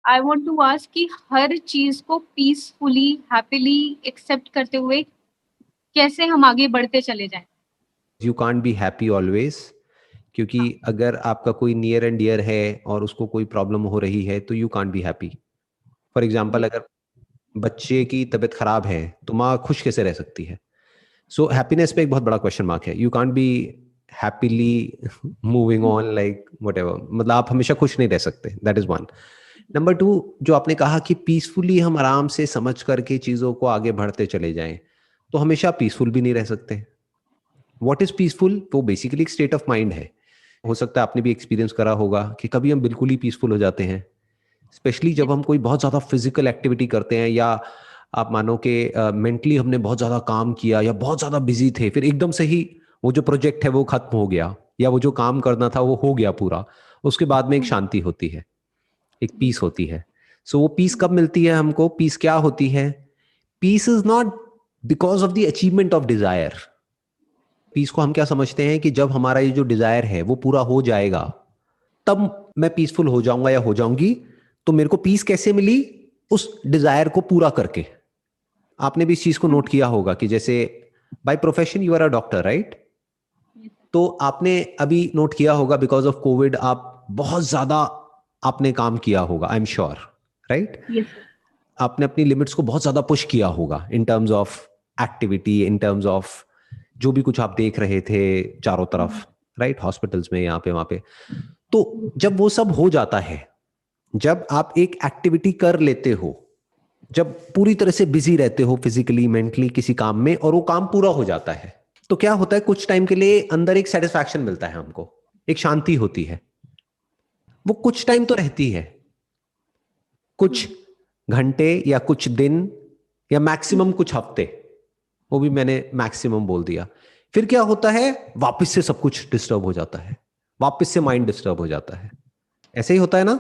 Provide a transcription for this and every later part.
I want to ask कि हर चीज को पीसफुली हैप्पीली एक्सेप्ट करते हुए कैसे हम आगे बढ़ते चले जाएं। You can't be happy always, क्योंकि हाँ अगर आपका कोई नियर एंड डियर है और उसको कोई प्रॉब्लम हो रही है तो you can't be happy. For example, ये अगर बच्चे की तबीयत खराब है तो माँ खुश कैसे रह सकती है? सो हैप्पीनेस पे एक बहुत बड़ा क्वेश्चन मार्क है। You can't be happily moving on like what ever, मतलब आप हमेशा खुश नहीं रह सकते। That is one. Number two, जो आपने कहा कि पीसफुली हम आराम से समझ करके चीजों को आगे बढ़ते चले जाएं, तो हमेशा पीसफुल भी नहीं रह सकते। What is peaceful? वो बेसिकली एक स्टेट ऑफ माइंड है। हो सकता है आपने भी एक्सपीरियंस करा होगा कि कभी हम बिल्कुल ही पीसफुल हो जाते हैं, स्पेशली जब हम कोई बहुत ज्यादा फिजिकल एक्टिविटी करते हैं, या आप मानो कि मेंटली हमने बहुत ज्यादा काम किया या बहुत ज्यादा बिजी थे, फिर एकदम से ही वो जो प्रोजेक्ट है वो खत्म हो गया, या वो जो काम करना था वो हो गया पूरा। उसके बाद में एक शांति होती है, एक पीस होती है। सो वो पीस कब मिलती है हमको? पीस क्या होती है? Peace is not because of the achievement of desire. Peace को हम क्या समझते हैं कि जब हमारा ये जो डिजायर है वो पूरा हो जाएगा तब मैं पीसफुल हो जाऊंगा या हो जाऊंगी। तो मेरे को पीस कैसे मिली? उस डिजायर को पूरा करके। आपने भी इस चीज को नोट किया होगा कि जैसे by profession you are a doctor, right? तो आपने अभी नोट किया होगा बिकॉज ऑफ कोविड आप बहुत ज्यादा आपने काम किया होगा, I am sure, right? Yes sir. आपने अपनी लिमिट्स को बहुत ज्यादा पुश किया होगा in terms of activity, in terms of जो भी कुछ आप देख रहे थे चारों तरफ, राइट? हॉस्पिटल्स में, यहाँ पे वहां पे। तो जब वो सब हो जाता है, जब आप एक एक्टिविटी कर लेते हो, जब पूरी तरह से बिजी रहते हो फिजिकली मेंटली किसी काम में, और वो काम पूरा हो जाता है, तो क्या होता है? कुछ टाइम के लिए अंदर एक सेटिस्फैक्शन मिलता है हमको, एक शांति होती है। वो कुछ टाइम तो रहती है, कुछ घंटे या कुछ दिन या मैक्सिमम कुछ हफ्ते। वो भी मैंने मैक्सिमम बोल दिया। फिर क्या होता है? वापस से सब कुछ डिस्टर्ब हो जाता है, वापस से माइंड डिस्टर्ब हो जाता है। ऐसे ही होता है ना?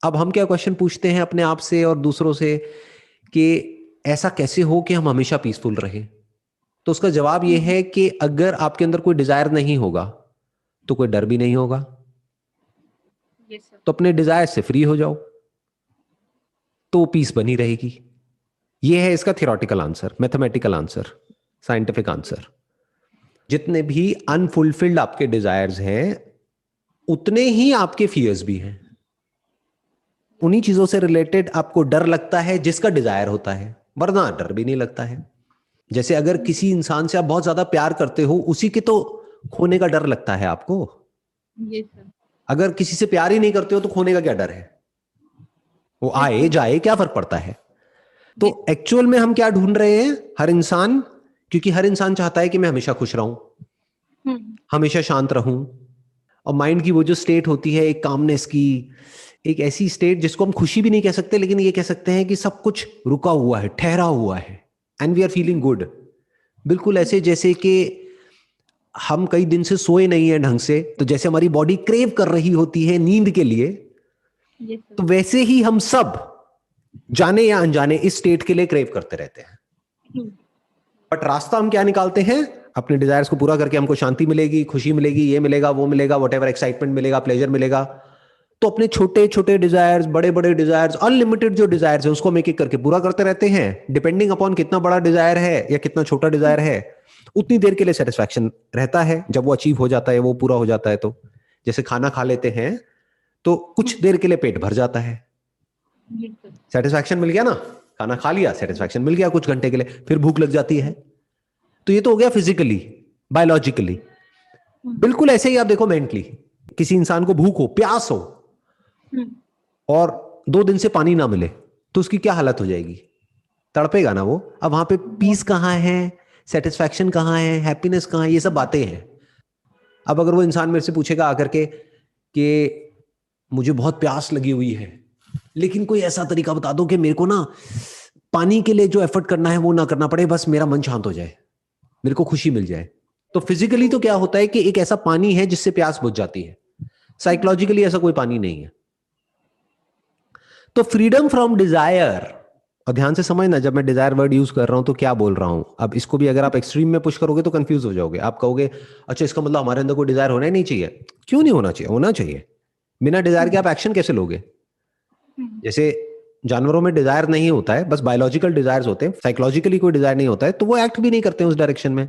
अब हम क्या क्वेश्चन पूछते हैं अपने आप से और दूसरों से कि ऐसा कैसे हो कि हम हमेशा पीसफुल रहें? तो उसका जवाब यह है कि अगर आपके अंदर कोई डिजायर नहीं होगा तो कोई डर भी नहीं होगा। Yes sir. तो अपने डिजायर से फ्री हो जाओ, तो पीस बनी रहेगी। यह है इसका theoretical answer, mathematical answer, scientific answer. जितने भी अनफुलफिल्ड आपके डिजायर्स हैं उतने ही आपके फियर्स भी हैं। उन्हीं चीजों से रिलेटेड आपको डर लगता है जिसका डिजायर होता है, वरना डर भी नहीं लगता है। जैसे अगर किसी इंसान से आप बहुत ज्यादा प्यार करते हो, उसी के तो खोने का डर लगता है आपको। Yes sir. अगर किसी से प्यार ही नहीं करते हो तो खोने का क्या डर है? वो आए जाए क्या फर्क पड़ता है? तो एक्चुअल में हम क्या ढूंढ रहे हैं? हर इंसान, क्योंकि हर इंसान चाहता है कि मैं हमेशा खुश रहूं, हमेशा शांत रहूं। और माइंड की वो जो स्टेट होती है एक कामनेस की, एक ऐसी स्टेट जिसको हम खुशी भी नहीं कह सकते, लेकिन ये कह सकते हैं कि सब कुछ रुका हुआ है, ठहरा हुआ है, and we are feeling good. बिल्कुल ऐसे जैसे कि हम कई दिन से सोए नहीं है ढंग से, तो जैसे हमारी बॉडी क्रेव कर रही होती है नींद के लिए, यस सर। तो वैसे ही हम सब जाने या अनजाने इस स्टेट के लिए क्रेव करते रहते हैं। बट रास्ता हम क्या निकालते हैं? अपने डिजायर्स को पूरा करके हमको शांति मिलेगी, खुशी मिलेगी, ये मिलेगा, वो मिलेगा, व्हाटएवर, एक्साइटमेंट मिलेगा, प्लेजर मिलेगा। तो अपने छोटे छोटे डिजायर्स, बड़े बड़े डिजायर्स, अनलिमिटेड जो डिजायर्स है उसको हम एक एक करके पूरा करते रहते हैं। डिपेंडिंग अपॉन कितना बड़ा डिजायर है या कितना छोटा डिजायर है, उतनी देर के लिए सेटिस्फैक्शन रहता है। जब वो अचीव हो जाता है, वो पूरा हो जाता है, तो जैसे खाना खा लेते हैं तो कुछ देर के लिए पेट भर जाता है, सेटिस्फैक्शन मिल गया ना, खाना खा लिया, सेटिस्फैक्शन मिल गया कुछ घंटे के लिए, फिर भूख लग जाती है। तो ये तो हो गया फिजिकली, बायोलॉजिकली। बिल्कुल ऐसे ही आप देखो मेंटली, किसी इंसान को भूख हो, प्यास हो, और 2 दिन से पानी ना मिले, तो उसकी क्या हालत हो जाएगी? तड़पेगा ना वो। अब वहां पे पीस कहां है, सेटिस्फैक्शन कहां है, हैप्पीनेस कहां है? ये सब बातें हैं। अब अगर वो इंसान मेरे से पूछेगा आकर के कि मुझे बहुत प्यास लगी हुई है, लेकिन कोई ऐसा तरीका बता दो कि मेरे को ना पानी के लिए जो एफर्ट करना है वो ना करना पड़े, बस मेरा मन शांत हो जाए, मेरे को खुशी मिल जाए। तो फिजिकली तो क्या होता है कि एक ऐसा पानी है जिससे प्यास बुझ जाती है, साइकोलॉजिकली ऐसा कोई पानी नहीं है। तो फ्रीडम फ्रॉम डिजायर, और ध्यान से समझना जब मैं डिजायर वर्ड यूज कर रहा हूं तो क्या बोल रहा हूं। अब इसको भी अगर आप एक्सट्रीम में पुश करोगे तो कंफ्यूज हो जाओगे। आप कहोगे अच्छा इसका मतलब हमारे अंदर कोई डिजायर होना ही नहीं चाहिए। क्यों नहीं होना चाहिए? होना चाहिए। बिना डिजायर के आप एक्शन कैसे लोगे? जैसे जानवरों में डिजायर नहीं होता है, बस बायोलॉजिकल डिजायर्स होते हैं, साइकोलॉजिकली कोई डिजायर नहीं होता है, तो वो एक्ट भी नहीं करते हैं उस डायरेक्शन में।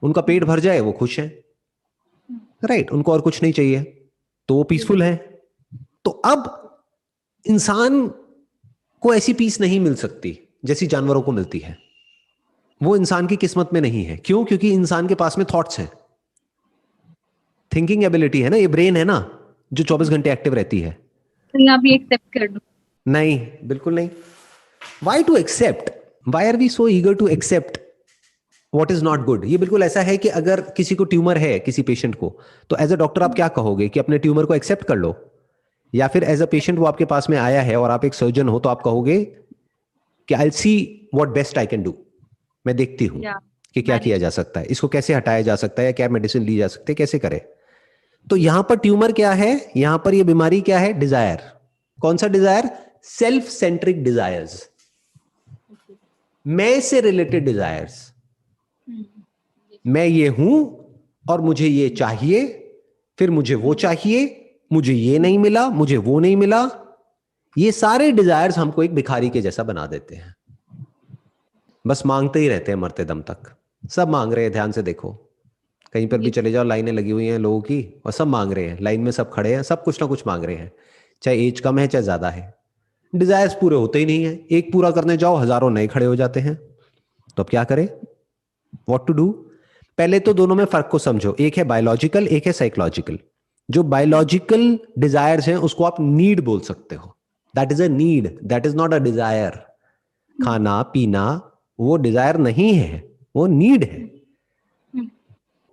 उनका पेट भर जाए वो खुश है, राइट, उनको और कुछ नहीं चाहिए, तो वो पीसफुल है। तो अब इंसान को ऐसी पीस नहीं मिल सकती जैसी जानवरों को मिलती है। वो इंसान की किस्मत में नहीं है। क्यों? क्योंकि इंसान के पास में थॉट्स हैं, थिंकिंग एबिलिटी है ना, ये ब्रेन है ना जो 24 घंटे एक्टिव रहती है। तो यहाँ भी एक्सेप्ट कर लो। नहीं, बिल्कुल नहीं। Why to accept? Why are we so eager to accept what is not good? ये बिल्कुल ऐसा है कि अगर किसी को ट्यूमर है, किसी पेशेंट को, तो एज अ डॉक्टर आप क्या कहोगे कि अपने ट्यूमर को एक्सेप्ट कर लो? या फिर एज अ पेशेंट वो आपके पास में आया है और आप एक सर्जन हो, तो आप कहोगे कि I see what best I can do, मैं देखती हूं कि क्या किया जा सकता है, इसको कैसे हटाया जा सकता है, क्या मेडिसिन ली जा सकती है, कैसे करें। तो यहां पर ट्यूमर क्या है, यहां पर ये बीमारी क्या है? डिजायर। कौन सा डिजायर? सेल्फ सेंट्रिक डिजायर्स, मैं से रिलेटेड डिजायर्स। मैं ये हूं और मुझे ये चाहिए, फिर मुझे वो चाहिए, मुझे ये नहीं मिला, मुझे वो नहीं मिला। ये सारे डिजायर्स हमको एक भिखारी के जैसा बना देते हैं। बस मांगते ही रहते हैं मरते दम तक। सब मांग रहे हैं, ध्यान से देखो, कहीं पर भी चले जाओ, लाइनें लगी हुई हैं लोगों की और सब मांग रहे हैं, लाइन में सब खड़े हैं, सब कुछ ना कुछ मांग रहे हैं, चाहे एज कम है चाहे ज्यादा है। डिजायर्स पूरे होते ही नहीं है, एक पूरा करने जाओ हजारों नए खड़े हो जाते हैं। तो अब क्या करें? What to do? पहले तो दोनों में फर्क को समझो, एक है बायोलॉजिकल, एक है साइकोलॉजिकल। जो बायोलॉजिकल डिजायर्स हैं उसको आप नीड बोल सकते हो, that is a need, that is not a desire. खाना पीना वो डिजायर नहीं है, वो नीड है।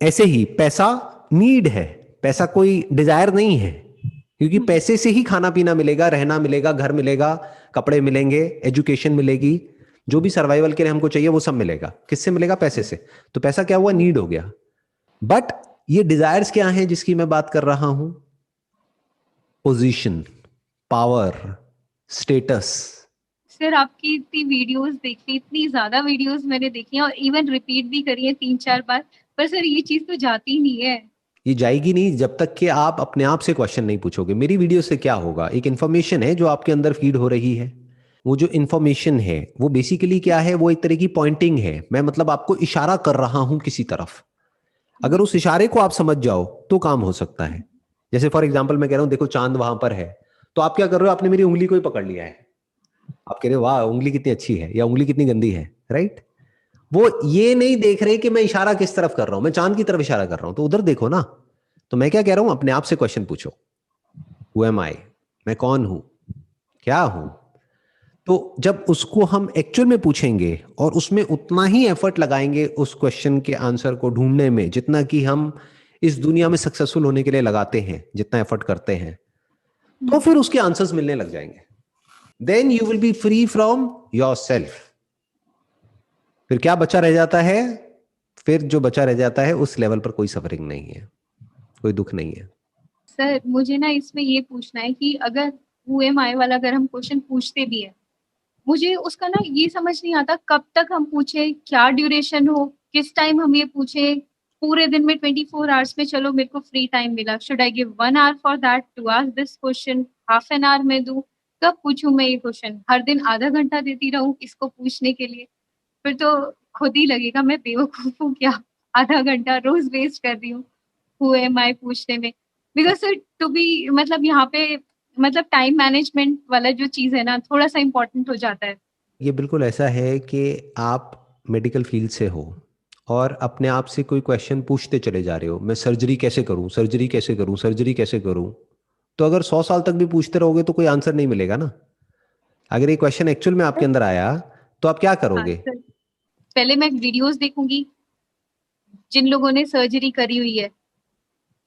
ऐसे ही पैसा नीड है, पैसा कोई डिजायर नहीं है, क्योंकि पैसे से ही खाना पीना मिलेगा, रहना मिलेगा, घर मिलेगा, कपड़े मिलेंगे, एजुकेशन मिलेगी, जो भी सर्वाइवल के लिए हमको चाहिए वो सब मिलेगा। किससे मिलेगा? पैसे से। तो पैसा क्या हुआ? नीड हो गया। बट ये डिजायर्स क्या हैं जिसकी मैं बात कर रहा हूं? Position, power, status. सर आपकी इतनी वीडियोस देखी, इतनी ज्यादा वीडियोस मैंने देखी हैं और इवन रिपीट भी करी है 3-4 बार, पर सर ये चीज तो जाती ही नहीं है। ये जाएगी नहीं जब तक कि आप अपने आप से क्वेश्चन नहीं पूछोगे। मेरी वीडियो से क्या होगा? एक इंफॉर्मेशन है जो आपके अंदर फीड हो रही है। वो जो इंफॉर्मेशन है वो बेसिकली क्या है? वो एक तरह की पॉइंटिंग है। मैं मतलब आपको इशारा कर रहा हूं किसी तरफ। अगर उस इशारे को आप समझ जाओ तो काम हो सकता है। जैसे फॉर एग्जाम्पल मैं कह रहा हूं देखो चांद वहां पर है, तो आप क्या कर रहे हो? आपने मेरी उंगली को ही पकड़ लिया है, आप कह रहे हो वाह उंगली कितनी अच्छी है या उंगली कितनी गंदी है, राइट? वो ये नहीं देख रहे कि मैं इशारा किस तरफ कर रहा हूं, मैं चांद की तरफ इशारा कर रहा हूं, तो उधर देखो ना। तो मैं क्या कह रहा हूं? अपने आप से क्वेश्चन पूछो, हु एम आई, मैं कौन हूं, क्या हूं। तो जब उसको हम एक्चुअल में पूछेंगे और उसमें उतना ही एफर्ट लगाएंगे उस क्वेश्चन के आंसर को ढूंढने में जितना कि हम इस दुनिया में सक्सेसफुल होने के लिए लगाते हैं, जितना एफर्ट करते हैं, तो फिर उसके आंसर्स मिलने लग जाएंगे। Then you will be free from yourself. फिर क्या बचा रह जाता है? फिर जो बचा रह जाता है उस लेवल पर कोई सफरिंग नहीं है, कोई दुख नहीं है। सर मुझे ना इसमें ये पूछना है कि अगर हु एम आई वाला अगर हम क्वेश्चन पूछते भी है, मुझे उसका ना ये समझ नहीं आता कब तक हम पूछे, क्या ड्यूरेशन हो, किस टाइम हम ये पूछे। पूरे दिन में 24 आवर्स में चलो मेरे को फ्री टाइम मिला, should I give 1 hour for that to ask this question, half an hour में दूं, कब पूछूं मैं ये क्वेश्चन? हर दिन आधा घंटा देती रहूं इसको पूछने के लिए? फिर तो खुद ही लगेगा मैं बेवकूफ हूँ क्या, आधा घंटा रोज वेस्ट कर रही हूँ हु एम आई पूछने में। बिकॉज सर टू बी मतलब यहाँ पे मतलब टाइम मैनेजमेंट वाला जो चीज है ना थोड़ा सा इम्पोर्टेंट हो जाता है। ये बिल्कुल ऐसा है कि आप मेडिकल फील्ड से हो और अपने आप से कोई क्वेश्चन पूछते चले जा रहे हो, मैं सर्जरी कैसे करूं, सर्जरी कैसे करूं, सर्जरी कैसे करूं। तो अगर 100 साल तक भी पूछते रहोगे तो कोई आंसर नहीं मिलेगा ना। अगर ये क्वेश्चन एक्चुअल में आपके अंदर आया तो आप क्या हाँ करोगे? सर, पहले मैं वीडियोस देखूंगी जिन लोगों ने सर्जरी करी हुई है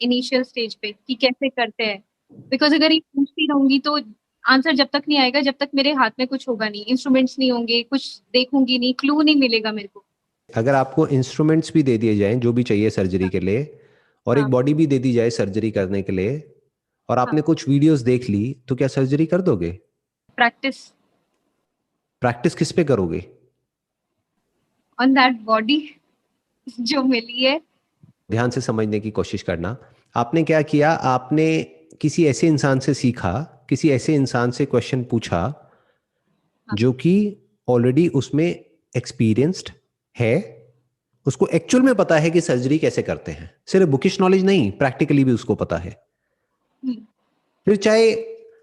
इनिशियल स्टेज पे कि कैसे करते हैं। बिकॉज अगर ये पूछती रहूंगी तो आंसर जब तक नहीं आएगा जब तक मेरे हाथ में कुछ होगा नहीं, इंस्ट्रूमेंट्स नहीं होंगे, कुछ देखूंगी नहीं, क्लू नहीं मिलेगा मेरे को। अगर आपको इंस्ट्रूमेंट्स भी दे दिए जाएं जो भी चाहिए सर्जरी के लिए, और एक हाँ बॉडी भी दे दी जाए सर्जरी करने के लिए, और हाँ। आपने कुछ वीडियोस देख ली, तो क्या सर्जरी कर दोगे? प्रैक्टिस प्रैक्टिस किस पे करोगे? ऑन दैट बॉडी जो मिली है। ध्यान से समझने की कोशिश करना। आपने क्या किया? आपने किसी ऐसे इंसान से सीखा किसी ऐसे इंसान से क्वेश्चन पूछा जो कि ऑलरेडी उसमें एक्सपीरियंस्ड है, उसको एक्चुअल में पता है कि सर्जरी कैसे करते हैं, सिर्फ बुकिश नॉलेज नहीं, प्रैक्टिकली भी उसको पता है, फिर चाहे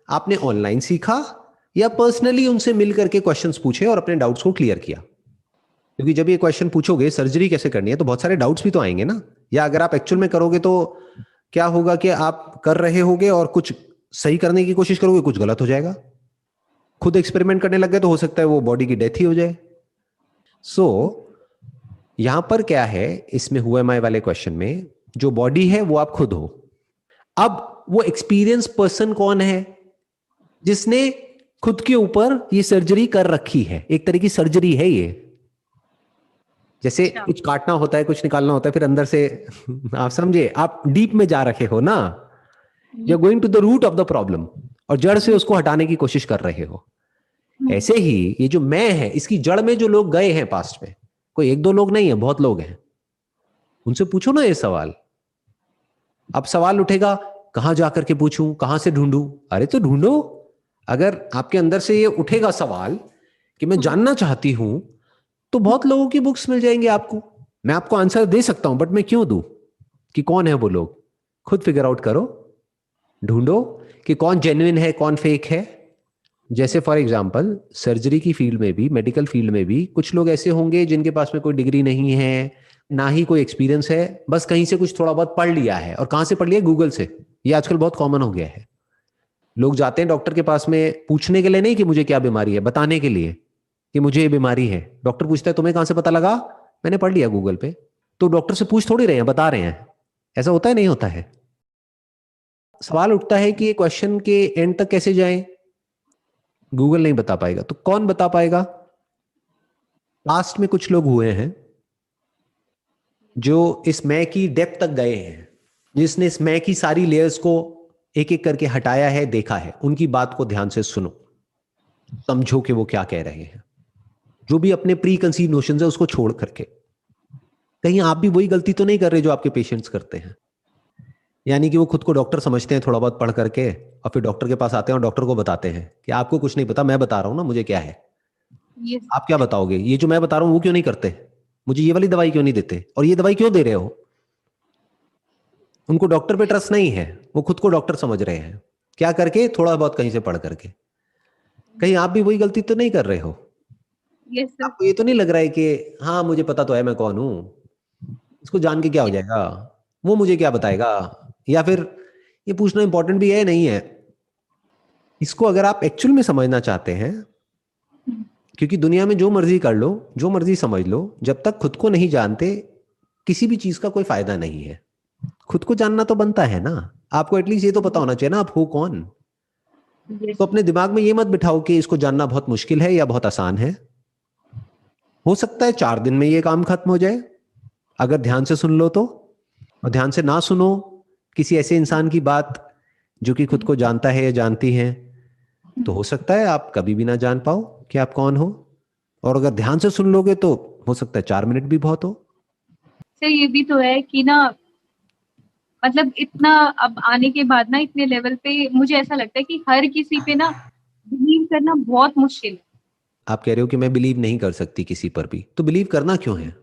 आपने ऑनलाइन सीखा या पर्सनली उनसे मिल करके क्वेश्चंस पूछे और अपने डाउट्स को क्लियर किया, क्योंकि जब ये क्वेश्चन पूछोगे सर्जरी कैसे करनी है तो बहुत सारे डाउट्स भी तो आएंगे ना, या अगर आप एक्चुअल में करोगे तो क्या होगा कि आप कर रहे होगे और कुछ सही करने की कोशिश करोगे, कुछ गलत हो जाएगा, खुद एक्सपेरिमेंट करने लग गए तो हो सकता है वो बॉडी की डेथ ही हो जाए। सो यहां पर क्या है इसमें हुआ एम आई वाले क्वेश्चन में, जो बॉडी है वो आप खुद हो। अब वो एक्सपीरियंस पर्सन कौन है? जिसने खुद के ऊपर ये सर्जरी कर रखी है, एक तरह की सर्जरी है ये, जैसे कुछ काटना होता है, कुछ निकालना होता है, फिर अंदर से आप समझे, आप डीप में जा रहे हो ना, you are going to the root of the problem और जड़ से उसको हटाने की कोशिश कर रहे हो। ऐसे ही ये जो मैं है, इसकी जड़ में जो लोग गए हैं पास्ट में, कोई एक दो लोग नहीं है, बहुत लोग हैं, उनसे पूछो ना ये सवाल। अब सवाल उठेगा कहां जाकर के पूछूं, कहां से ढूंढूं? अरे तो ढूंढो। अगर आपके अंदर से ये उठेगा सवाल कि मैं जानना चाहती हूं, तो बहुत लोगों की बुक्स मिल जाएंगे आपको, मैं आपको आंसर दे सकता हूं, बट मैं क्यों दूं? कि कौन है वो लोग, खुद फिगर आउट करो, ढूंढो कि कौन जेन्युइन है कौन फेक है। जैसे फॉर एग्जांपल सर्जरी की फील्ड में भी, मेडिकल फील्ड में भी कुछ लोग ऐसे होंगे जिनके पास में कोई डिग्री नहीं है, ना ही कोई एक्सपीरियंस है, बस कहीं से कुछ थोड़ा बहुत पढ़ लिया है। और कहां से पढ़ लिया? गूगल से। ये आजकल बहुत कॉमन हो गया है। लोग जाते हैं डॉक्टर के पास में पूछने के लिए नहीं कि मुझे क्या बीमारी है, बताने के लिए कि मुझे ये बीमारी है। डॉक्टर पूछता है तुम्हें कहां से पता लगा? मैंने पढ़ लिया गूगल पे। तो डॉक्टर से पूछ थोड़ी रहे हैं, बता रहे हैं। ऐसा होता है? नहीं होता है। सवाल उठता है कि ये क्वेश्चन के एंड तक कैसे जाएं? गूगल नहीं बता पाएगा, तो कौन बता पाएगा? पास्ट में कुछ लोग हुए हैं जो इस मैं की डेप्थ तक गए हैं, जिसने इस मैं की सारी लेयर्स को एक एक करके हटाया है, देखा है। उनकी बात को ध्यान से सुनो, समझो कि वो क्या कह रहे हैं। जो भी अपने प्री कंसीव नोशंस है उसको छोड़ करके, कहीं आप भी वही गलती तो नहीं कर रहे जो आपके पेशेंट्स करते हैं। यानी कि वो खुद को डॉक्टर समझते हैं थोड़ा बहुत पढ़ करके, और फिर डॉक्टर के पास आते हैं और डॉक्टर को बताते हैं कि आपको कुछ नहीं पता, मैं बता रहा हूं ना मुझे क्या है। आप क्या बताओगे? ये जो मैं बता रहा हूं वो क्यों नहीं करते? मुझे ये वाली दवाई क्यों नहीं देते? और ये दवाई क्यों दे रहे हो? उनको डॉक्टर पे ट्रस्ट नहीं है, वो खुद को डॉक्टर समझ रहे हैं। क्या करके? थोड़ा बहुत कहीं से पढ़ करके। कहीं आप भी वही गलती तो नहीं कर रहे हो? आपको ये तो नहीं लग रहा है कि हाँ मुझे पता तो है मैं कौन हूं, इसको जान के क्या हो जाएगा, वो मुझे क्या बताएगा? या फिर ये पूछना इंपॉर्टेंट भी है नहीं है? इसको अगर आप एक्चुअल में समझना चाहते हैं, क्योंकि दुनिया में जो मर्जी कर लो, जो मर्जी समझ लो, जब तक खुद को नहीं जानते किसी भी चीज का कोई फायदा नहीं है। खुद को जानना तो बनता है ना, आपको एटलीस्ट ये तो पता होना चाहिए ना आप हो कौन। तो अपने दिमाग में ये मत बिठाओ कि इसको जानना बहुत मुश्किल है या बहुत आसान है। हो सकता है 4 दिन में ये काम खत्म हो जाए अगर ध्यान से सुन लो तो। और ध्यान से ना सुनो किसी ऐसे इंसान की बात जो कि खुद को जानता है या जानती है, तो हो सकता है आप कभी भी ना जान पाओ कि आप कौन हो। और अगर ध्यान से सुन लोगे तो हो सकता है 4 मिनट भी बहुत हो। सर ये भी तो है कि ना, मतलब इतना अब आने के बाद ना, इतने लेवल पे मुझे ऐसा लगता है कि हर किसी पे ना बिलीव करना बहुत मुश्किल है। आप कह रहे हो कि मैं बिलीव नहीं कर सकती किसी पर भी, तो बिलीव करना क्यों है?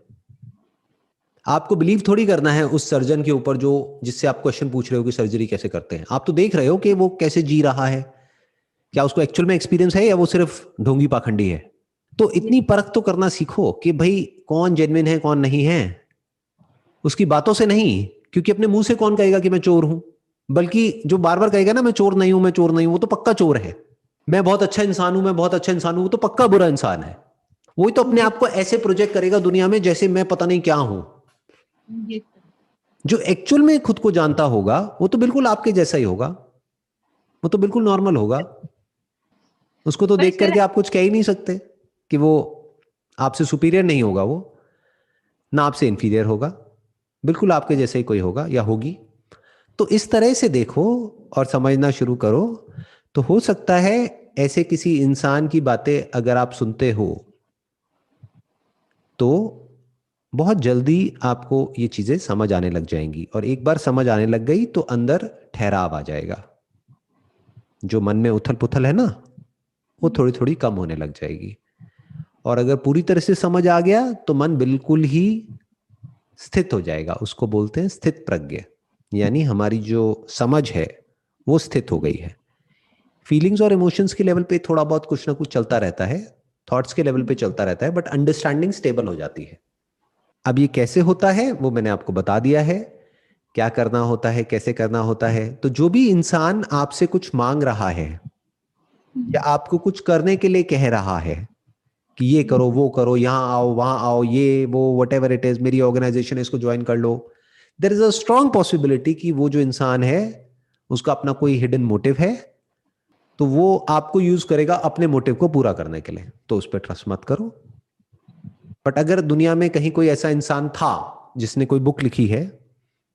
आपको बिलीव थोड़ी करना है उस सर्जन के ऊपर जो जिससे आप क्वेश्चन पूछ रहे हो कि सर्जरी कैसे करते हैं। आप तो देख रहे हो कि वो कैसे जी रहा है, क्या उसको एक्चुअल में एक्सपीरियंस है या वो सिर्फ ढोंगी पाखंडी है। तो इतनी परख तो करना सीखो कि भाई कौन जेन्युइन है कौन नहीं है, उसकी बातों से नहीं। क्योंकि अपने मुंह से कौन कहेगा कि मैं चोर हूं, बल्कि जो बार बार कहेगा ना मैं चोर नहीं हूं मैं चोर नहीं हूं, वो तो पक्का चोर है। मैं बहुत अच्छा इंसान हूं मैं बहुत अच्छा इंसान हूं, वो तो पक्का बुरा इंसान है। वही तो अपने आप को ऐसे प्रोजेक्ट करेगा दुनिया में जैसे मैं पता नहीं क्या हूं। जो एक्चुअल में खुद को जानता होगा वो तो बिल्कुल आपके जैसा ही होगा, वो तो बिल्कुल नॉर्मल होगा। उसको तो देख करके आप कुछ कह ही नहीं सकते कि वो आपसे सुपीरियर नहीं होगा, वो ना आपसे इंफीरियर होगा, बिल्कुल आपके जैसे ही कोई होगा या होगी। तो इस तरह से देखो और समझना शुरू करो, तो हो सकता है ऐसे किसी इंसान की बातें अगर आप सुनते हो तो बहुत जल्दी आपको ये चीजें समझ आने लग जाएंगी। और एक बार समझ आने लग गई तो अंदर ठहराव आ जाएगा। जो मन में उथल पुथल है ना, वो थोड़ी थोड़ी कम होने लग जाएगी। और अगर पूरी तरह से समझ आ गया तो मन बिल्कुल ही स्थित हो जाएगा। उसको बोलते हैं स्थित प्रज्ञ, यानी हमारी जो समझ है वो स्थित हो गई है। फीलिंग्स और इमोशंस के लेवल पे थोड़ा बहुत कुछ ना कुछ चलता रहता है, थॉट्स के लेवल पे चलता रहता है, बट अंडरस्टैंडिंग स्टेबल हो जाती है। अब ये कैसे होता है वो मैंने आपको बता दिया है, क्या करना होता है, कैसे करना होता है। तो जो भी इंसान आपसे कुछ मांग रहा है या आपको कुछ करने के लिए कह रहा है कि ये करो वो करो, यहाँ आओ वहां आओ, ये वो वट एवर इट इज, मेरी ऑर्गेनाइजेशन है इसको ज्वाइन कर लो, there is a strong possibility कि वो जो इंसान है उसका अपना कोई हिडन मोटिव है, तो वो आपको यूज करेगा अपने मोटिव को पूरा करने के लिए। तो उस पर ट्रस्ट मत करो। बट अगर दुनिया में कहीं कोई ऐसा इंसान था जिसने कोई बुक लिखी है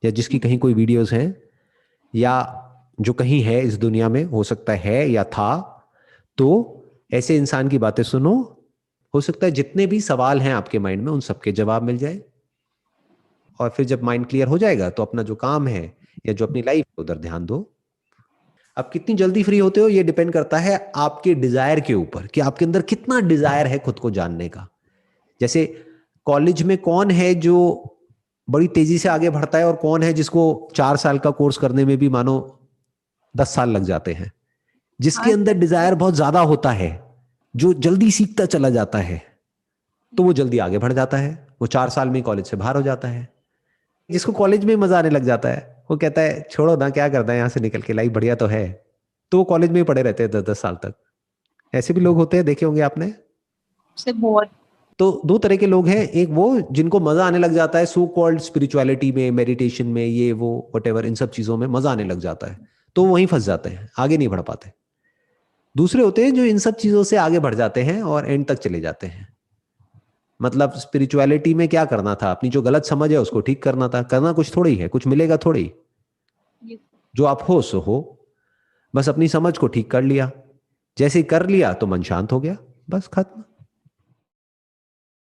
या जिसकी कहीं कोई वीडियोस हैं या जो कहीं है इस दुनिया में, हो सकता है या था, तो ऐसे इंसान की बातें सुनो। हो सकता है जितने भी सवाल हैं आपके माइंड में उन सबके जवाब मिल जाए। और फिर जब माइंड क्लियर हो जाएगा तो अपना जो काम है या जो अपनी लाइफ है उधर ध्यान दो। अब कितनी जल्दी फ्री होते हो ये डिपेंड करता है आपके डिजायर के ऊपर, कि आपके अंदर कितना डिजायर है खुद को जानने का। जैसे कॉलेज में कौन है जो बड़ी तेजी से आगे बढ़ता है और कौन है जिसको 4 साल का कोर्स करने में भी मानो 10 साल लग जाते हैं। जिसके हाँ अंदर सर। डिजायर बहुत ज्यादा होता है, जो जल्दी सीखता चला जाता है, तो वो जल्दी आगे बढ़ जाता है, वो 4 साल में कॉलेज से बाहर हो जाता है। जिसको कॉलेज में मजा आने लग जाता है वो कहता है छोड़ो ना, क्या करता है यहाँ से निकल के, लाइफ बढ़िया तो है, तो वो कॉलेज में ही पढ़े रहते हैं 10-10 साल तक। ऐसे भी लोग होते हैं, देखे होंगे आपने। से बहुत। तो दो तरह के लोग हैं, एक वो जिनको मजा आने लग जाता है सो कॉल्ड स्पिरिचुअलिटी में, मेडिटेशन में, ये वो व्हाटएवर, इन सब चीजों में मजा आने लग जाता है, तो वहीं फंस जाते हैं, आगे नहीं बढ़ पाते। दूसरे होते हैं जो इन सब चीजों से आगे बढ़ जाते हैं और एंड तक चले जाते हैं। मतलब स्पिरिचुअलिटी में क्या करना था, अपनी जो गलत समझ है उसको ठीक करना था, करना कुछ थोड़ी है, कुछ मिलेगा थोड़ी, जो आप हो सो हो, बस अपनी समझ को ठीक कर लिया, जैसे ही कर लिया तो मन शांत हो गया, बस खत्म।